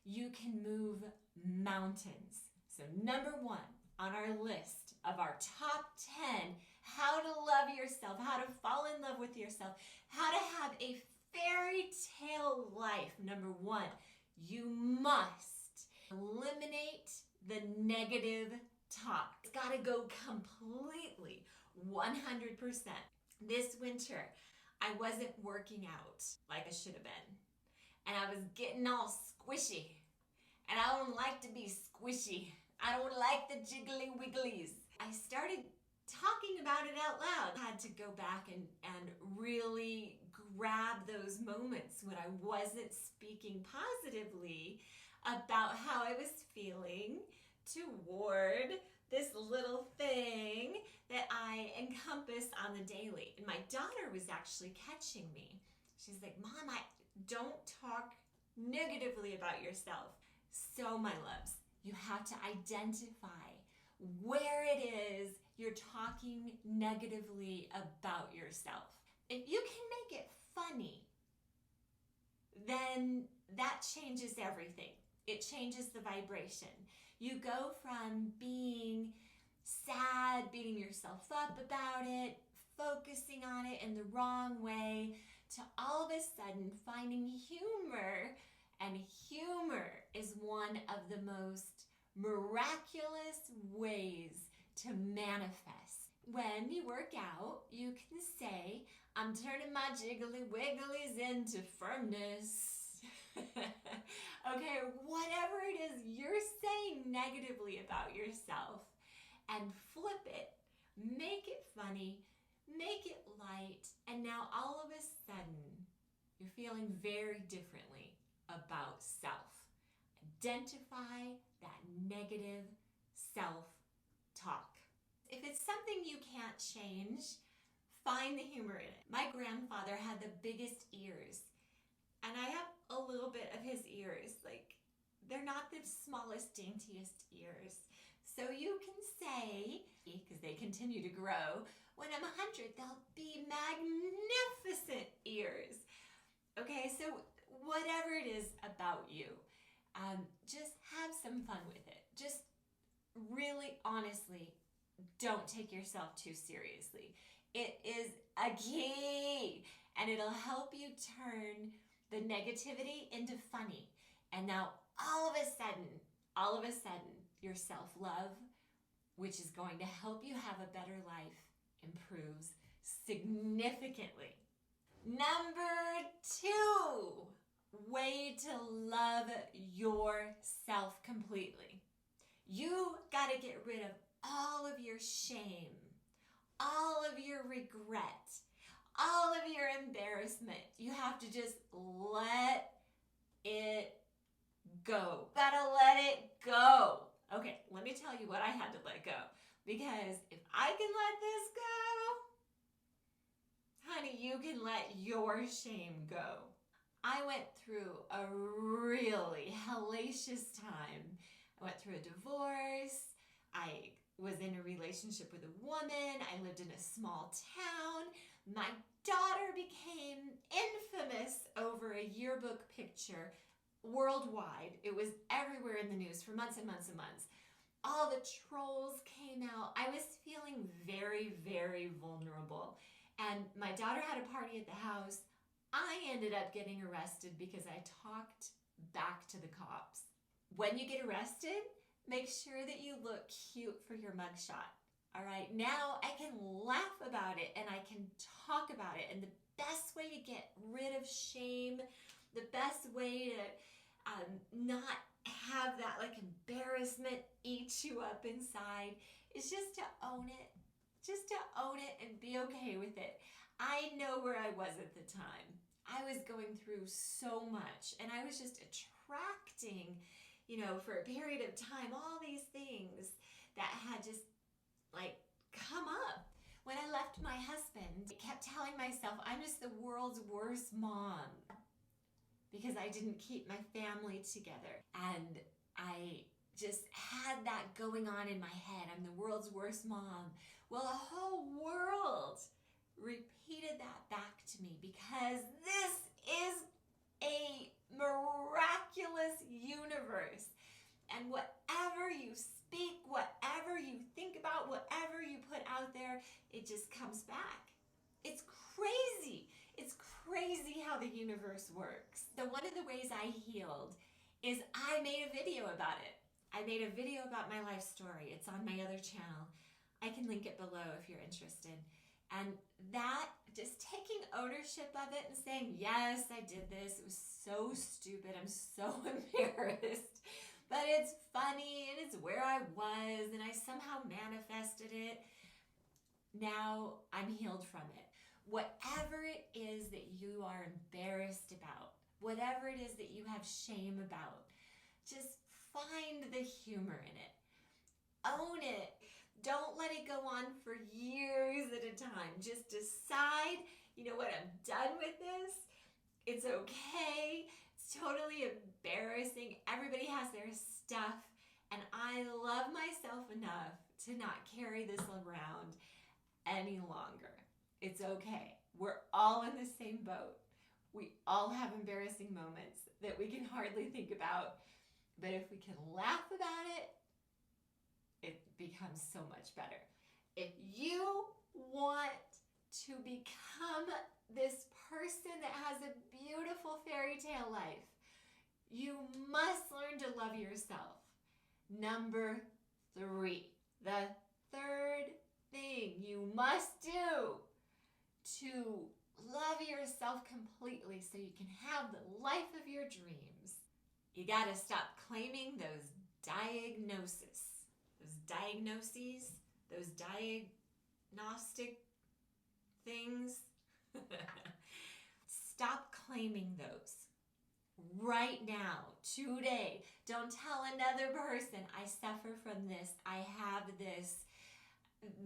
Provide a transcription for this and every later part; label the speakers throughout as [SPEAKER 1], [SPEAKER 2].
[SPEAKER 1] you can move mountains. So number one on our list of our top 10, how to love yourself, how to fall in love with yourself, how to have a fairy tale life. Number one, you must eliminate the negative talk. It's got to go completely, 100%. This winter, I wasn't working out like I should have been. And I was getting all squishy. And I don't like to be squishy. I don't like the jiggly wigglies. I started talking about it out loud. I had to go back and really grab those moments when I wasn't speaking positively about how I was feeling toward this little thing that I encompass on the daily. And my daughter was actually catching me. She's like, Mom, don't talk negatively about yourself. So my loves, you have to identify where it is you're talking negatively about yourself. If you can make it funny, then that changes everything. It changes the vibration. You go from being sad, beating yourself up about it, focusing on it in the wrong way, to all of a sudden finding humor. And humor is one of the most miraculous ways to manifest. When you work out, you can say, I'm turning my jiggly wigglies into firmness. Okay, whatever it is you're saying negatively about yourself, and flip it, make it funny, make it light, and now all of a sudden, you're feeling very differently about self. Identify that negative self-talk. If it's something you can't change, find the humor in it. My grandfather had the biggest ears, and I have a little bit of his ears. Like, they're not the smallest, daintiest ears. So you can say, because they continue to grow, when I'm 100, they'll be magnificent ears. Okay, so whatever it is about you, just have some fun with it. Just really, honestly, don't take yourself too seriously. It is a key, and it'll help you turn the negativity into funny. And now all of a sudden, your self-love, which is going to help you have a better life, improves significantly. Number 2, way to love yourself completely. You got to get rid of all of your shame, all of your regret, all of your embarrassment. You have to just let it go. Gotta let it go. Okay, let me tell you what I had to let go. Because if I can let this go, honey, you can let your shame go. I went through a really hellacious time. I went through a divorce. I was in a relationship with a woman. I lived in a small town. My daughter became infamous over a yearbook picture worldwide. It was everywhere in the news for months and months and months. All the trolls came out. I was feeling very, very vulnerable. And my daughter had a party at the house. I ended up getting arrested because I talked back to the cops. When you get arrested, make sure that you look cute for your mugshot. All right, now I can laugh about it and I can talk about it. And the best way to get rid of shame, the best way to not have that like embarrassment eat you up inside is just to own it. Just to own it and be okay with it. I know where I was at the time. I was going through so much and I was just attracting, for a period of time, all these things that had just like come up. When I left my husband, I kept telling myself I'm just the world's worst mom because I didn't keep my family together. And I just had that going on in my head. I'm the world's worst mom. Well, the whole world repeated that back to me because this is a miraculous universe And whatever you speak, whatever you think about, whatever you put out there, it just comes back. It's crazy. It's crazy how the universe works. So one of the ways I healed is I made a video about it. I made a video about my life story. It's on my other channel. I can link it below if you're interested. And that, just taking ownership of it and saying, yes, I did this. It was so stupid. I'm so embarrassed. But it's funny and it's where I was and I somehow manifested it. Now I'm healed from it. Whatever it is that you are embarrassed about, whatever it is that you have shame about, just find the humor in it. Own it. Don't let it go on for years at a time. Just decide, you know what, I'm done with this. It's okay. It's totally embarrassing. Everybody has their stuff. And I love myself enough to not carry this around any longer. It's okay. We're all in the same boat. We all have embarrassing moments that we can hardly think about. But if we can laugh about it, it becomes so much better. If you want to become this person that has a beautiful fairy tale life, you must learn to love yourself. Number 3, the third thing you must do to love yourself completely so you can have the life of your dreams, you gotta stop claiming those diagnoses. Those diagnoses, those diagnostic things. Stop claiming those right now, today. Don't tell another person, I suffer from this, I have this,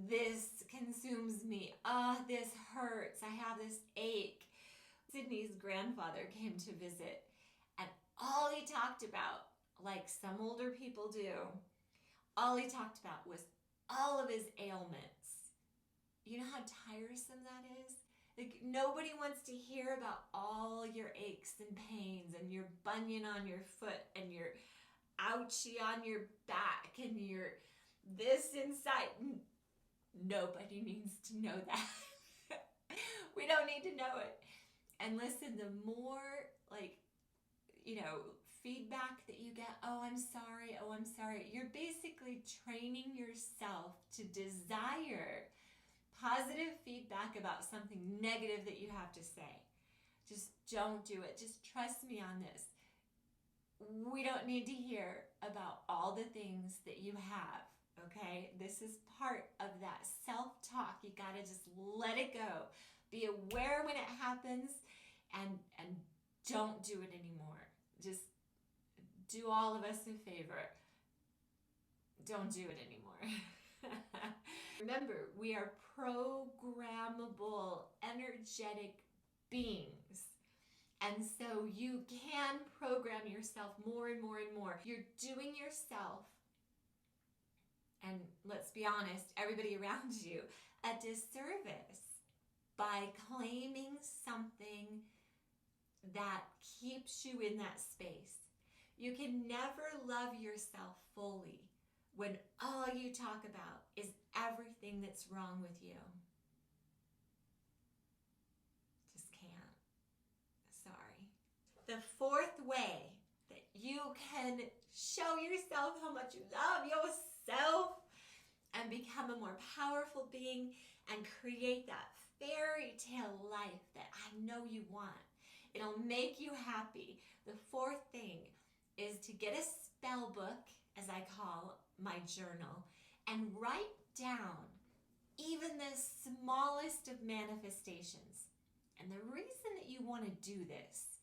[SPEAKER 1] this consumes me, this hurts, I have this ache. Sydney's grandfather came to visit, and all he talked about, like some older people do, all he talked about was all of his ailments. You know how tiresome that is? Like, nobody wants to hear about all your aches and pains and your bunion on your foot and your ouchie on your back and your this inside. Nobody needs to know that. We don't need to know it. And listen, the more, like, you know, feedback that you get, oh, I'm sorry, you're basically training yourself to desire positive feedback about something negative that you have to say. Just don't do it. Just trust me on this. We don't need to hear about all the things that you have, okay? This is part of that self-talk. You gotta just let it go. Be aware when it happens and don't do it anymore. Just do all of us a favor. Don't do it anymore. Remember, we are programmable, energetic beings. And so you can program yourself more and more and more. You're doing yourself, and let's be honest, everybody around you, a disservice by claiming something that keeps you in that space. You can never love yourself fully when all you talk about is everything that's wrong with you. Just can't. Sorry. The fourth way that you can show yourself how much you love yourself and become a more powerful being and create that fairy tale life that I know you want. It'll make you happy. The fourth thing is to get a spell book, as I call my journal, and write down even the smallest of manifestations. And the reason that you want to do this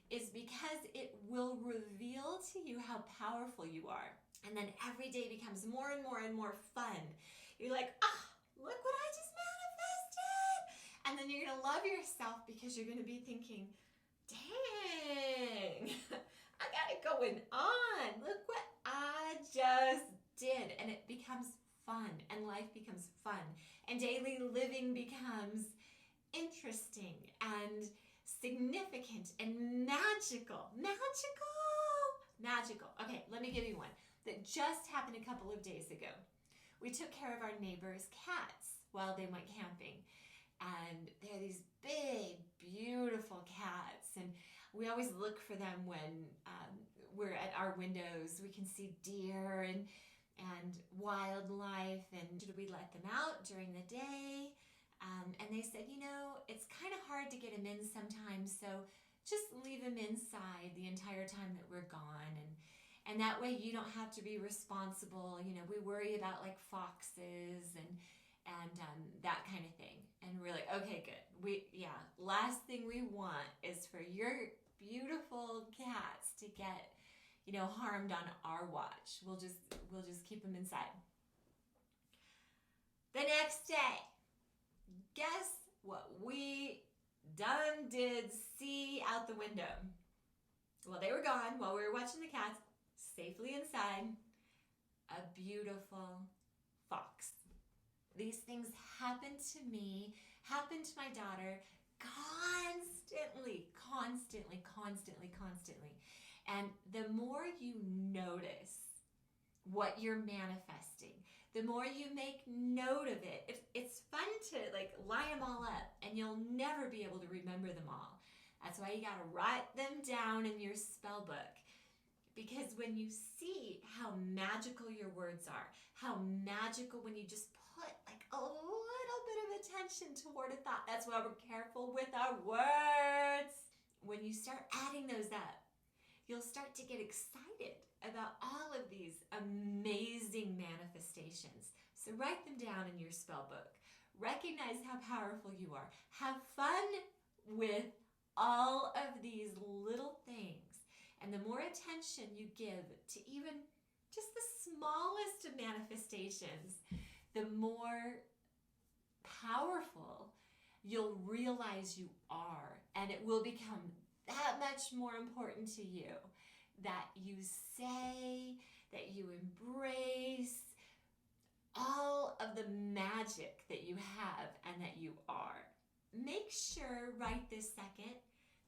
[SPEAKER 1] is because it will reveal to you how powerful you are. And then every day becomes more and more and more fun. You're like, look what I just manifested. And then you're going to love yourself because you're going to be thinking, dang, I got it going on. Look what I just did. And it becomes fun, and life becomes fun, and daily living becomes interesting and significant and magical. Magical. Okay, let me give you one. that just happened a couple of days ago. We took care of our neighbor's cats while they went camping. And they're these big, beautiful cats. And we always look for them when we're at our windows. We can see deer and wildlife. And should we let them out during the day? And they said, it's kind of hard to get them in sometimes, so just leave them inside the entire time that we're gone. And that way you don't have to be responsible. We worry about like foxes and that kind of thing. And we're like, okay, good. Last thing we want is for your beautiful cats to get, harmed on our watch. We'll just keep them inside. The next day, guess what we did see out the window? Well, they were gone while we were watching the cats, safely inside. A beautiful fox. These things happen to me, happen to my daughter constantly. And the more you notice what you're manifesting, the more you make note of it. It's fun to like line them all up, and you'll never be able to remember them all. That's why you got to write them down in your spell book. Because when you see how magical your words are, how magical when you just put like a little bit of attention toward a thought. That's why we're careful with our words. When you start adding those up, you'll start to get excited about all of these amazing manifestations. So write them down in your spell book. Recognize how powerful you are. Have fun with all of these little things. And the more attention you give to even just the smallest of manifestations, the more powerful you'll realize you are. And it will become that much more important to you that you say, that you embrace all of the magic that you have and that you are. Make sure right this second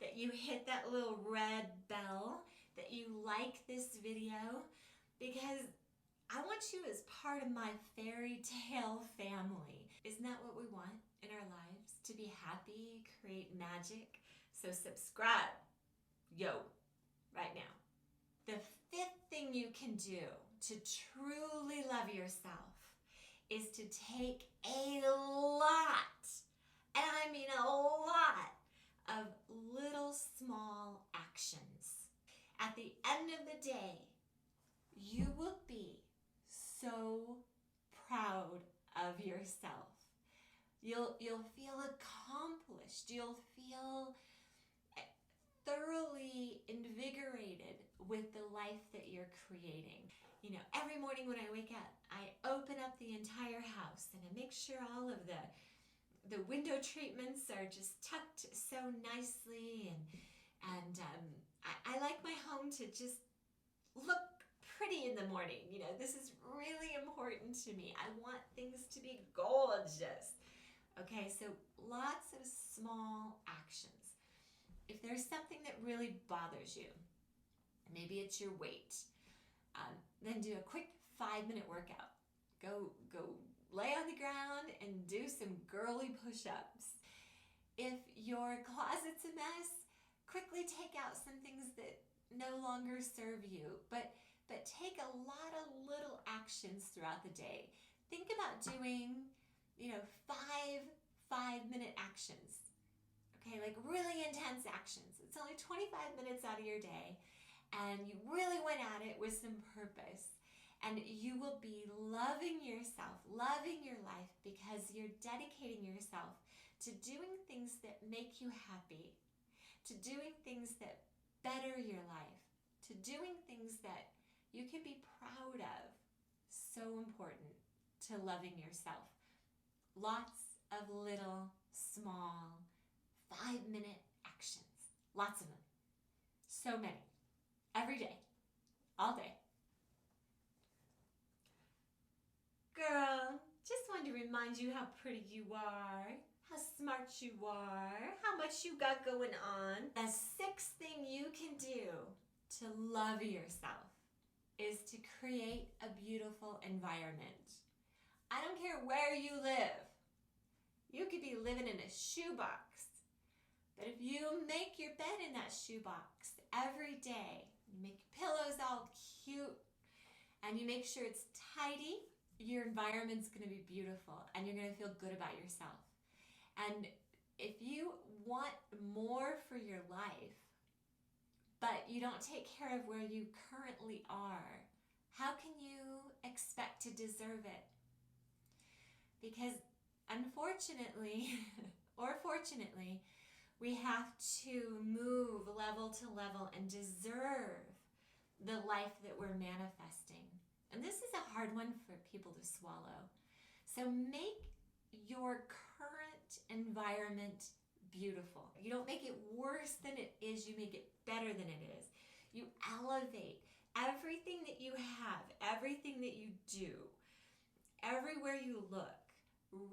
[SPEAKER 1] that you hit that little red bell, that you like this video, because I want you as part of my fairy tale family. Isn't that what we want in our lives? To be happy, create magic. So subscribe, right now. The fifth thing you can do to truly love yourself is to take a lot, and I mean a lot, of little small actions. At the end of the day, you will be so proud of yourself. You'll feel accomplished. You'll feel thoroughly invigorated with the life that you're creating. Every morning when I wake up, I open up the entire house and I make sure all of the window treatments are just tucked so nicely, and I like my home to just look pretty in the morning. This is really important to me. I want things to be gorgeous. Okay, so lots of small actions. If there's something that really bothers you, maybe it's your weight, then do a quick 5-minute workout. Go lay on the ground and do some girly push-ups. If your closet's a mess, quickly take out some things that no longer serve you, but take a lot of little actions throughout the day. Think about doing, 5-minute actions. Okay, like really intense actions. It's only 25 minutes out of your day, and you really went at it with some purpose. And you will be loving yourself, loving your life, because you're dedicating yourself to doing things that make you happy, to doing things that better your life, to doing things that you can be proud of. So important to loving yourself. Lots of little, small, 5-minute actions. Lots of them. So many. Every day. All day. Girl, just wanted to remind you how pretty you are, how smart you are, how much you got going on. The 6th thing you can do to love yourself is to create a beautiful environment. I don't care where you live. You could be living in a shoebox. But if you make your bed in that shoebox every day, you make your pillows all cute, and you make sure it's tidy, your environment's going to be beautiful, and you're going to feel good about yourself. And if you want more for your life, but you don't take care of where you currently are, how can you expect to deserve it? Because unfortunately, or fortunately, we have to move level to level and deserve the life that we're manifesting. And this is a hard one for people to swallow. So make your current environment beautiful. You don't make it worse than it is, you make it better than it is. You elevate everything that you have, everything that you do, everywhere you look.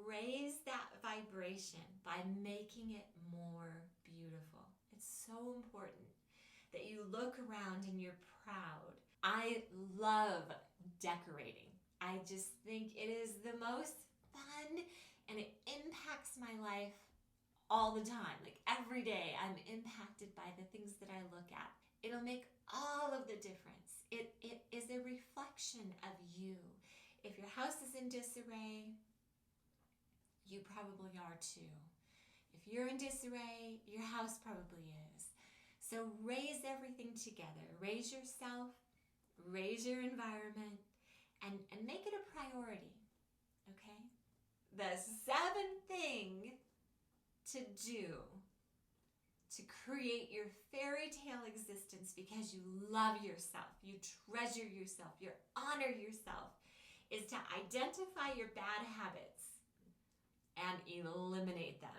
[SPEAKER 1] Raise that vibration by making it more beautiful. It's so important that you look around and you're proud. I love decorating. I just think it is the most fun, and it impacts my life all the time. Like every day I'm impacted by the things that I look at. It'll make all of the difference. It is a reflection of you. If your house is in disarray, you probably are too. If you're in disarray, your house probably is. So raise everything together. Raise yourself, raise your environment, and make it a priority, okay? The 7th thing to do to create your fairy tale existence because you love yourself, you treasure yourself, you honor yourself, is to identify your bad habits and eliminate them.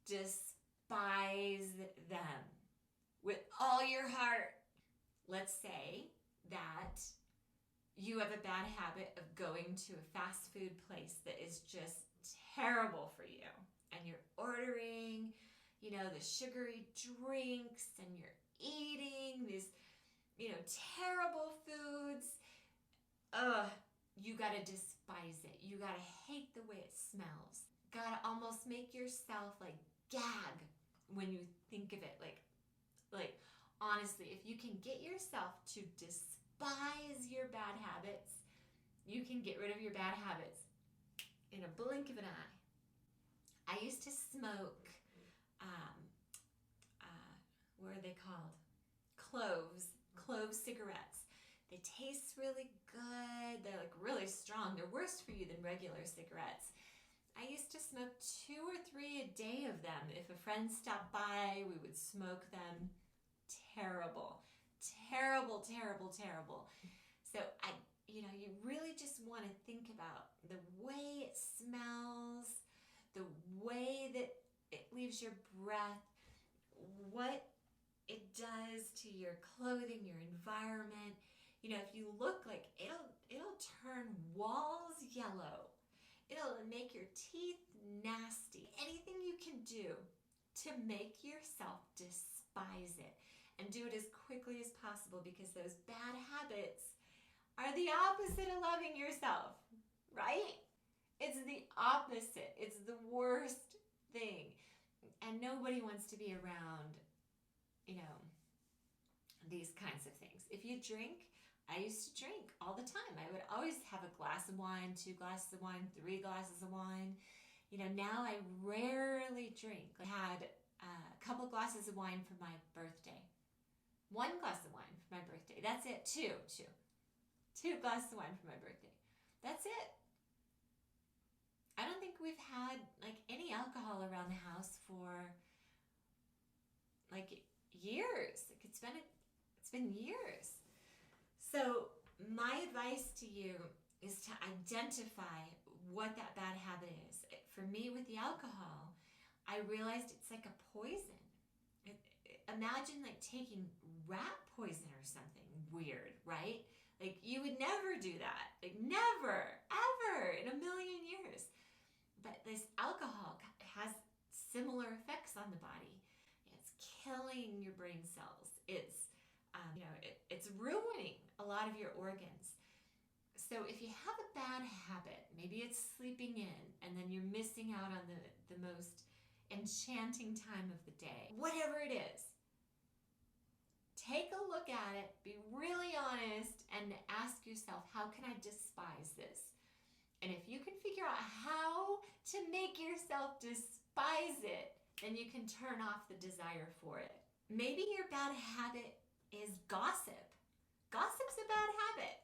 [SPEAKER 1] Despise them with all your heart. Let's say that you have a bad habit of going to a fast food place that is just terrible for you, and you're ordering, the sugary drinks, and you're eating these, terrible foods. You gotta despise it. You gotta hate the way it smells. Gotta almost make yourself like gag when you think of it. Like honestly, if you can get yourself to despise your bad habits, you can get rid of your bad habits in a blink of an eye. I used to smoke, what are they called? Clove cigarettes. They taste really good. They're like really strong. They're worse for you than regular cigarettes. I used to smoke 2 or 3 a day of them. If a friend stopped by, we would smoke them. Terrible. Terrible, terrible, terrible. So you really just want to think about the way it smells, the way that it leaves your breath, what it does to your clothing, your environment. If you look like it'll turn walls yellow. It'll make your teeth nasty. Anything you can do to make yourself despise it, and do it as quickly as possible, because those bad habits are the opposite of loving yourself, right? It's the opposite. It's the worst thing. And nobody wants to be around, these kinds of things. If you drink, I used to drink all the time. I would always have a glass of wine, 2 glasses of wine, 3 glasses of wine. Now I rarely drink. I had a couple glasses of wine for my birthday. 1 glass of wine for my birthday. That's it. 2 glasses of wine for my birthday. That's it. I don't think we've had any alcohol around the house for years. It's been years. So my advice to you is to identify what that bad habit is. For me, with the alcohol, I realized it's like a poison. Imagine taking rat poison or something weird, right? You would never do that. Never, ever in a million years. But this alcohol has similar effects on the body. It's killing your brain cells. It's It's ruining a lot of your organs. So if you have a bad habit, maybe it's sleeping in and then you're missing out on the most enchanting time of the day, whatever it is, take a look at it, be really honest, and ask yourself, how can I despise this? And if you can figure out how to make yourself despise it, then you can turn off the desire for it. Maybe your bad habit is gossip. Gossip's a bad habit.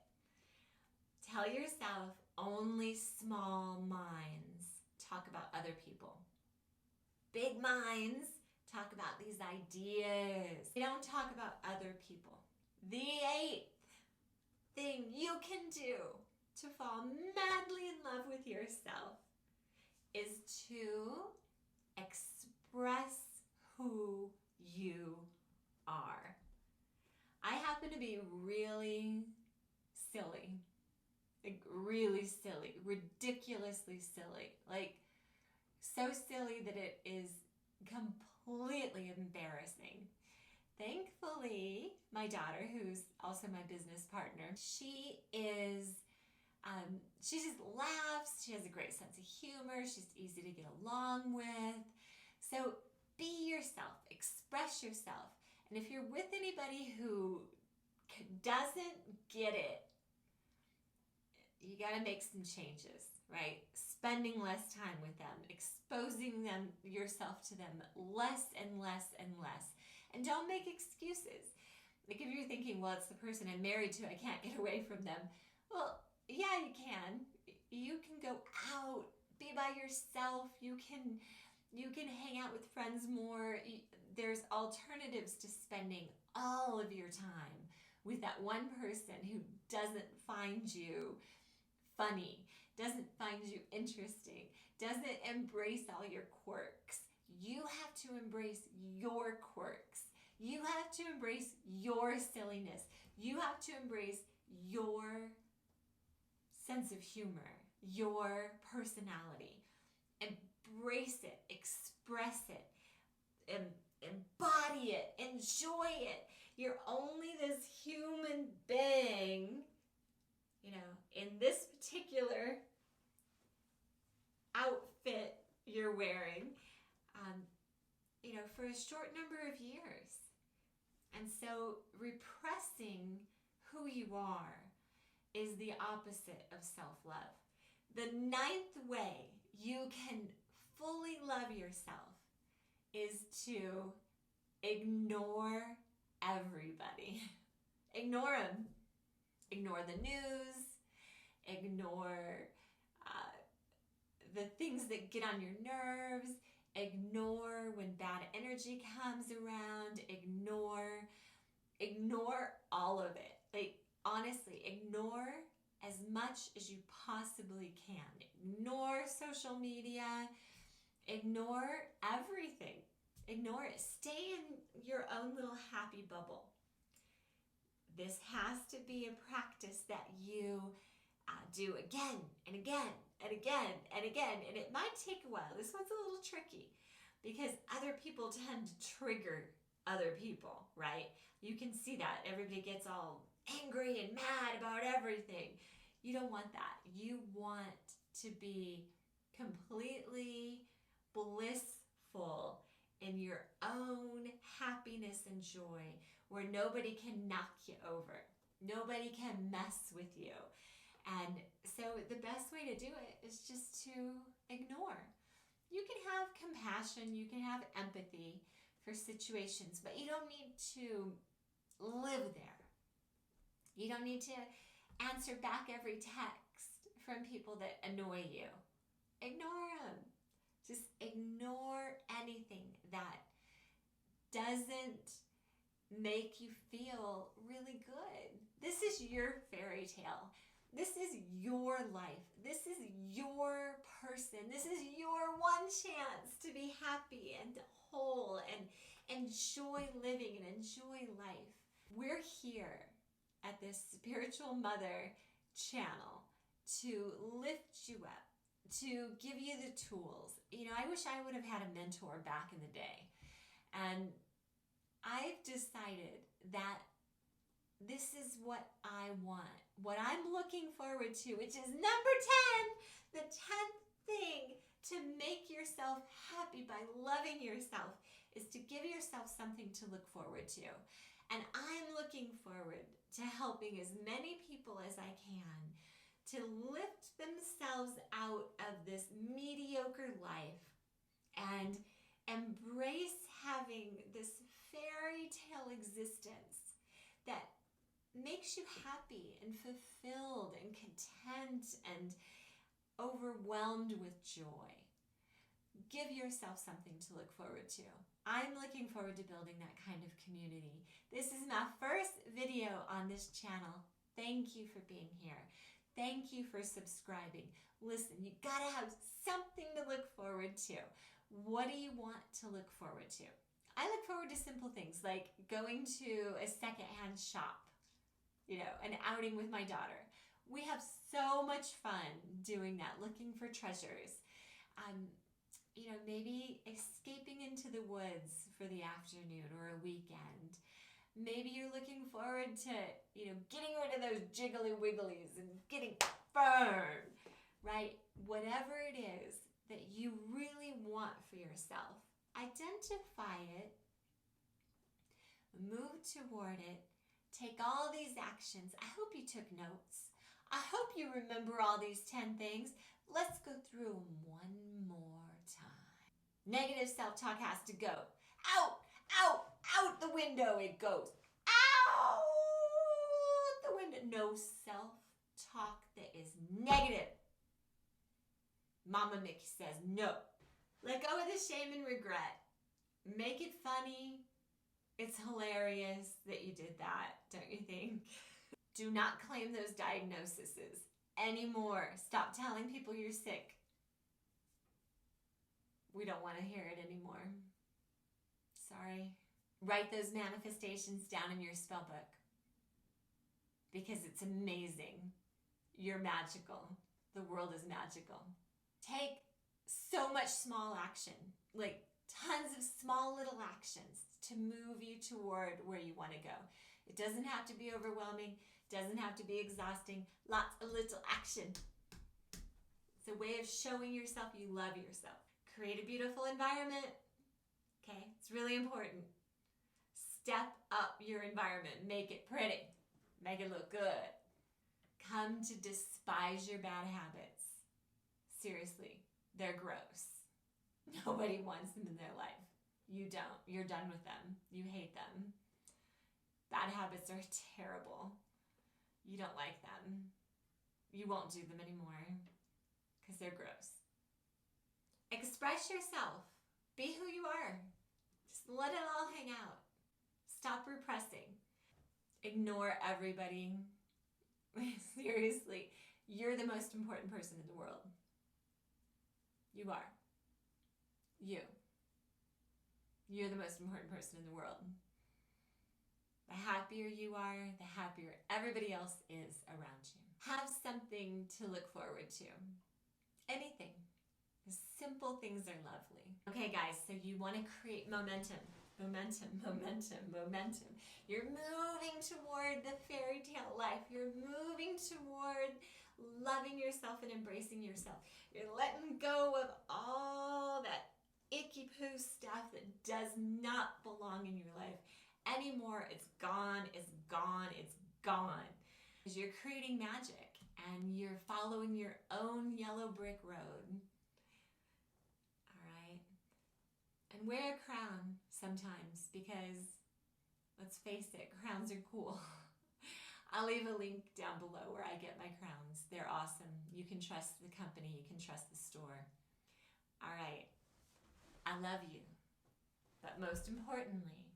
[SPEAKER 1] Tell yourself only small minds talk about other people. Big minds talk about these ideas. They don't talk about other people. The 8th thing you can do to fall madly in love with yourself is to express who you are. I happen to be really silly. Like really silly, ridiculously silly. Like so silly that it is completely embarrassing. Thankfully, my daughter, who's also my business partner, she just laughs. She has a great sense of humor. She's easy to get along with. So be yourself, express yourself. And if you're with anybody who doesn't get it, you got to make some changes, right? Spending less time with them, exposing yourself to them less and less and less. And don't make excuses. Like if you're thinking, well, it's the person I'm married to, I can't get away from them. Well, yeah, you can. You can go out, be by yourself. You can hang out with friends more. There's alternatives to spending all of your time with that one person who doesn't find you funny, doesn't find you interesting, doesn't embrace all your quirks. You have to embrace your quirks. You have to embrace your silliness. You have to embrace your sense of humor, your personality. Embrace it, express it, embody it, enjoy it. You're only this human being, in this particular outfit you're wearing, for a short number of years. And so repressing who you are is the opposite of self-love. The 9th way you can fully love yourself is to ignore everybody. Ignore them. Ignore the news. Ignore the things that get on your nerves. Ignore when bad energy comes around. Ignore all of it. Like, honestly, ignore as much as you possibly can. Ignore social media. Ignore everything. Ignore it. Stay in your own little happy bubble. This has to be a practice that you do again and again and again and again. And it might take a while. This one's a little tricky because other people tend to trigger other people, right? You can see that. Everybody gets all angry and mad about everything. You don't want that. You want to be completely blissful in your own happiness and joy, where nobody can knock you over. Nobody can mess with you. And so the best way to do it is just to ignore. You can have compassion, you can have empathy for situations, but you don't need to live there. You don't need to answer back every text from people that annoy you. Ignore them. Just ignore anything that doesn't make you feel really good. This is your fairy tale. This is your life. This is your person. This is your one chance to be happy and whole and enjoy living and enjoy life. We're here at this Spiritual Mother channel to lift you up, to give you the tools. I wish I would have had a mentor back in the day. And I've decided that this is what I want, what I'm looking forward to, which is number 10, the 10th thing to make yourself happy by loving yourself is to give yourself something to look forward to. And I'm looking forward to helping as many people as I can to lift themselves out of this mediocre life and embrace having this fairy tale existence that makes you happy and fulfilled and content and overwhelmed with joy. Give yourself something to look forward to. I'm looking forward to building that kind of community. This is my first video on this channel. Thank you for being here. Thank you for subscribing. Listen, you gotta have something to look forward to. What do you want to look forward to? I look forward to simple things like going to a secondhand shop, an outing with my daughter. We have so much fun doing that, looking for treasures. Maybe escaping into the woods for the afternoon or a weekend. Maybe you're looking forward to, getting rid of those jiggly wigglies and getting firm, right? Whatever it is that you really want for yourself, identify it, move toward it, take all these actions. I hope you took notes. I hope you remember all these 10 things. Let's go through them one more time. Negative self-talk has to go. Out, out, out the window it goes. Out the window. No self-talk that is negative. Mama Miki says no. Let go of the shame and regret. Make it funny. It's hilarious that you did that, don't you think? Do not claim those diagnoses anymore. Stop telling people you're sick. We don't want to hear it anymore. Sorry. Write those manifestations down in your spell book because it's amazing. You're magical. The world is magical. Take so much small action, like tons of small little actions to move you toward where you want to go. It doesn't have to be overwhelming. Doesn't have to be exhausting. Lots of little action. It's a way of showing yourself you love yourself. Create a beautiful environment. Okay, it's really important. Step up your environment. Make it pretty. Make it look good. Come to despise your bad habits. Seriously, they're gross. Nobody wants them in their life. You don't. You're done with them. You hate them. Bad habits are terrible. You don't like them. You won't do them anymore because they're gross. Express yourself. Be who you are. Just let it all hang out. Stop repressing. Ignore everybody. Seriously, you're the most important person in the world. You are. You're the most important person in the world. The happier you are, the happier everybody else is around you. Have something to look forward to. Anything. The simple things are lovely. Okay, guys, so you want to create momentum. Momentum. You're moving toward the fairy tale life. You're moving toward loving yourself and embracing yourself. You're letting go of all that icky poo stuff that does not belong in your life anymore. It's gone, it's gone, it's gone. Because you're creating magic and you're following your own yellow brick road. All right? And wear a crown sometimes because, let's face it, crowns are cool. I'll leave a link down below where I get my crowns. They're awesome. You can trust the company. You can trust the store. All right. I love you. But most importantly,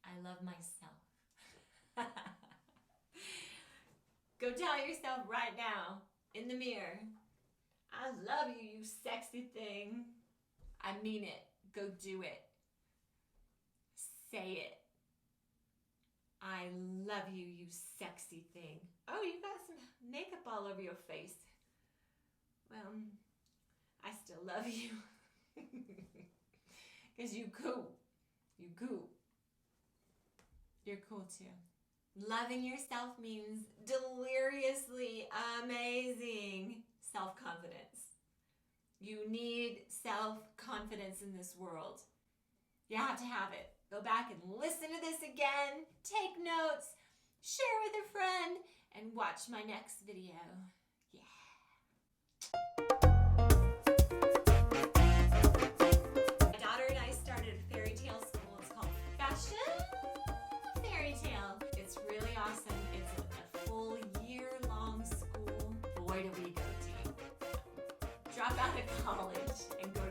[SPEAKER 1] I love myself. Go tell yourself right now in the mirror, I love you, you sexy thing. I mean it. Go do it. Say it. I love you, you sexy thing. Oh, you got some makeup all over your face. Well, I still love you. Because you cool. You cool. You're cool too. Loving yourself means deliriously amazing self-confidence. You need self-confidence in this world. You have to have it. Go back and listen to this again, take notes, share with a friend, and watch my next video. My daughter and I started a fairy tale school. It's called Fashion Fairy Tale. It's really awesome. It's a full year-long school. Boy, do we go deep. Drop out of college and go